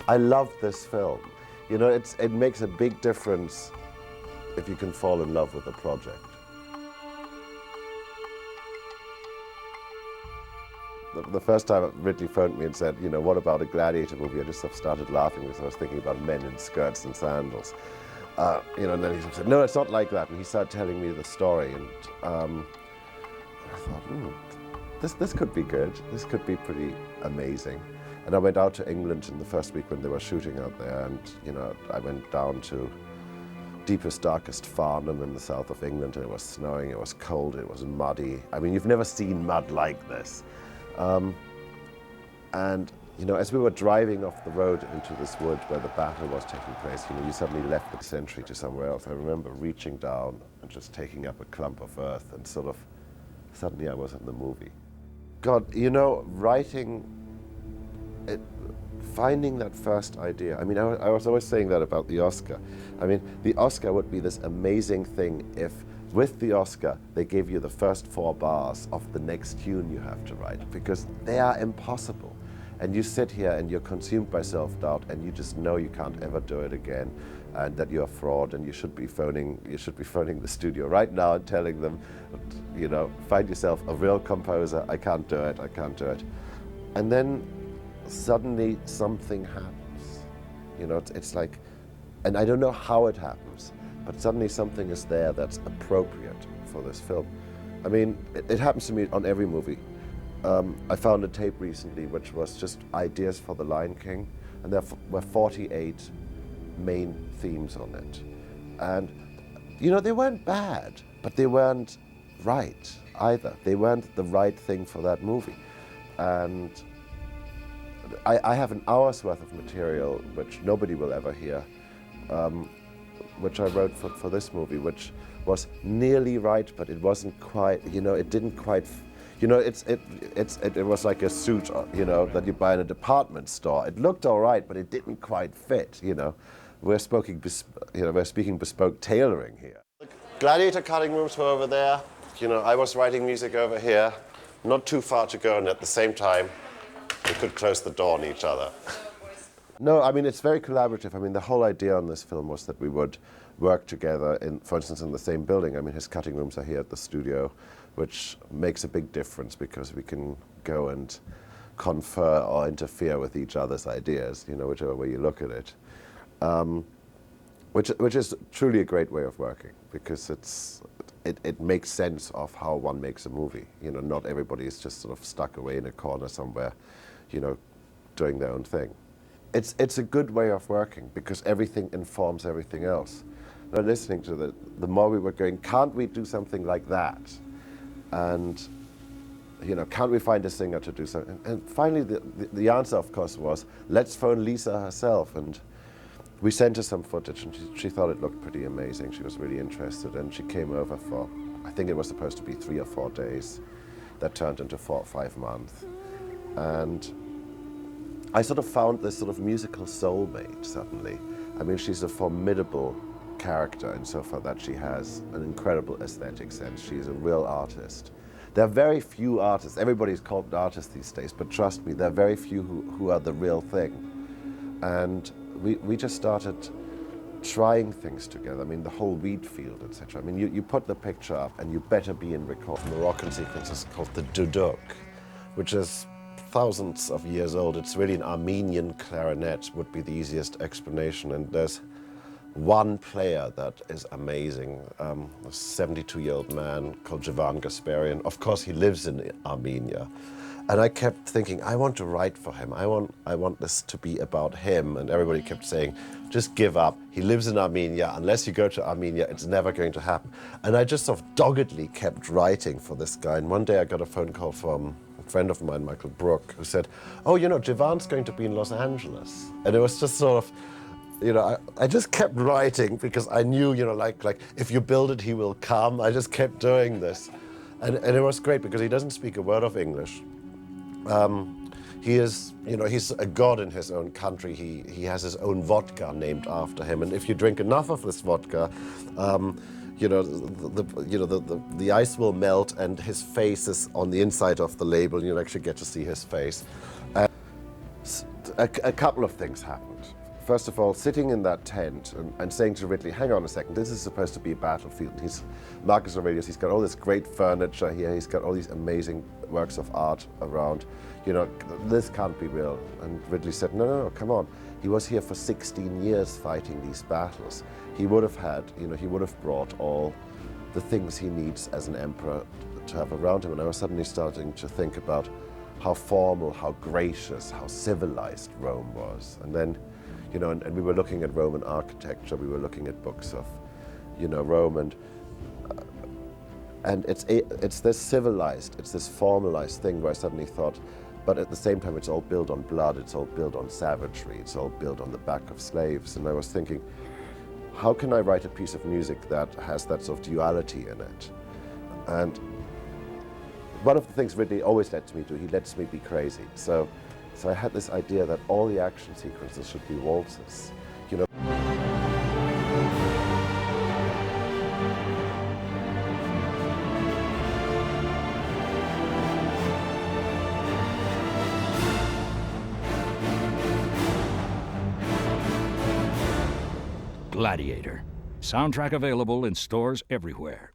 I love this film. You know, it makes a big difference if you can fall in love with a project. The first time Ridley phoned me and said, you know, what about a Gladiator movie? I just sort of started laughing because I was thinking about men in skirts and sandals. You know, and then he sort of said, no, it's not like that. And he started telling me the story, and I thought, this could be good. This could be pretty amazing. And I went out to England in the first week when they were shooting out there, and you know, I went down to deepest, darkest Farnham in the south of England, and it was snowing, it was cold, it was muddy. I mean, you've never seen mud like this. And you know, as we were driving off the road into this wood where the battle was taking place, you know, you suddenly left the sentry to somewhere else. I remember reaching down and just taking up a clump of earth, and sort of suddenly I was in the movie. God, you know, writing, finding that first idea. I mean, I was always saying that about the Oscar. I mean, the Oscar would be this amazing thing if, with the Oscar, they gave you the first 4 bars of the next tune you have to write, because they are impossible. And you sit here and you're consumed by self-doubt, and you just know you can't ever do it again, and that you're a fraud, and you should be phoning the studio right now and telling them, you know, find yourself a real composer. I can't do it. I can't do it. And then suddenly something happens. You know, it's like, and I don't know how it happens, but suddenly something is there that's appropriate for this film. I mean, it happens to me on every movie. I found a tape recently which was just ideas for The Lion King, and there were 48 main themes on it. And, you know, they weren't bad, but they weren't right either. They weren't the right thing for that movie. And I have an hour's worth of material which nobody will ever hear, which I wrote for this movie, which was nearly right, but it wasn't quite, you know, it didn't quite, you know, it was like a suit, you know, that you buy in a department store. It looked all right, but it didn't quite fit, you know. We're speaking bespoke tailoring here. The Gladiator cutting rooms were over there. You know, I was writing music over here. Not too far to go, and at the same time, we could close the door on each other. No, I mean, it's very collaborative. I mean, the whole idea on this film was that we would work together, for instance, in the same building. I mean, his cutting rooms are here at the studio, which makes a big difference because we can go and confer or interfere with each other's ideas, you know, whichever way you look at it. Which is truly a great way of working, because it makes sense of how one makes a movie. You know, not everybody is just sort of stuck away in a corner somewhere, you know, doing their own thing. It's a good way of working because everything informs everything else. Now, listening to the more we were going, can't we do something like that? And, you know, can't we find a singer to do something? And finally, the answer, of course, was, let's phone Lisa herself. And we sent her some footage, and she thought it looked pretty amazing. She was really interested, and she came over for, I think it was supposed to be 3 or 4 days. That turned into 4 or 5 months. And I sort of found this sort of musical soulmate suddenly. I mean, she's a formidable character insofar that she has an incredible aesthetic sense. She's a real artist. There are very few artists, everybody's called an artist these days, but trust me, there are very few who are the real thing. And we just started trying things together. I mean, the whole wheat field, etc. I mean, you put the picture up and you better be in record. Moroccan sequence is called the duduk, which is thousands of years old. It's really an Armenian clarinet, would be the easiest explanation. And there's one player that is amazing, a 72-year-old man called Javan Gasparian. Of course, he lives in Armenia. And I kept thinking, I want to write for him. I want this to be about him. And everybody kept saying, just give up. He lives in Armenia. Unless you go to Armenia, it's never going to happen. And I just sort of doggedly kept writing for this guy. And one day I got a phone call from a friend of mine, Michael Brook, who said, oh, you know, Javan's going to be in Los Angeles. And it was just sort of, you know, I just kept writing because I knew, you know, like if you build it, he will come. I just kept doing this. And it was great because he doesn't speak a word of English. He is, you know, he's a god in his own country. He has his own vodka named after him. And if you drink enough of this vodka, you know, the ice will melt and his face is on the inside of the label. You'll actually get to see his face. A couple of things happened. First of all, sitting in that tent and saying to Ridley, hang on a second, this is supposed to be a battlefield. Marcus Aurelius, he's got all this great furniture here, he's got all these amazing works of art around. You know, this can't be real. And Ridley said, no, come on. He was here for 16 years fighting these battles. He would have had, he would have brought all the things he needs as an emperor to have around him. And I was suddenly starting to think about how formal, how gracious, how civilized Rome was. And then, and we were looking at Roman architecture, we were looking at books of, Rome, and it's this civilized, it's this formalized thing where I suddenly thought, but at the same time it's all built on blood, it's all built on savagery, it's all built on the back of slaves. And I was thinking, how can I write a piece of music that has that sort of duality in it? And one of the things Ridley always lets me do, he lets me be crazy. So I had this idea that all the action sequences should be waltzes. Gladiator. Soundtrack available in stores everywhere.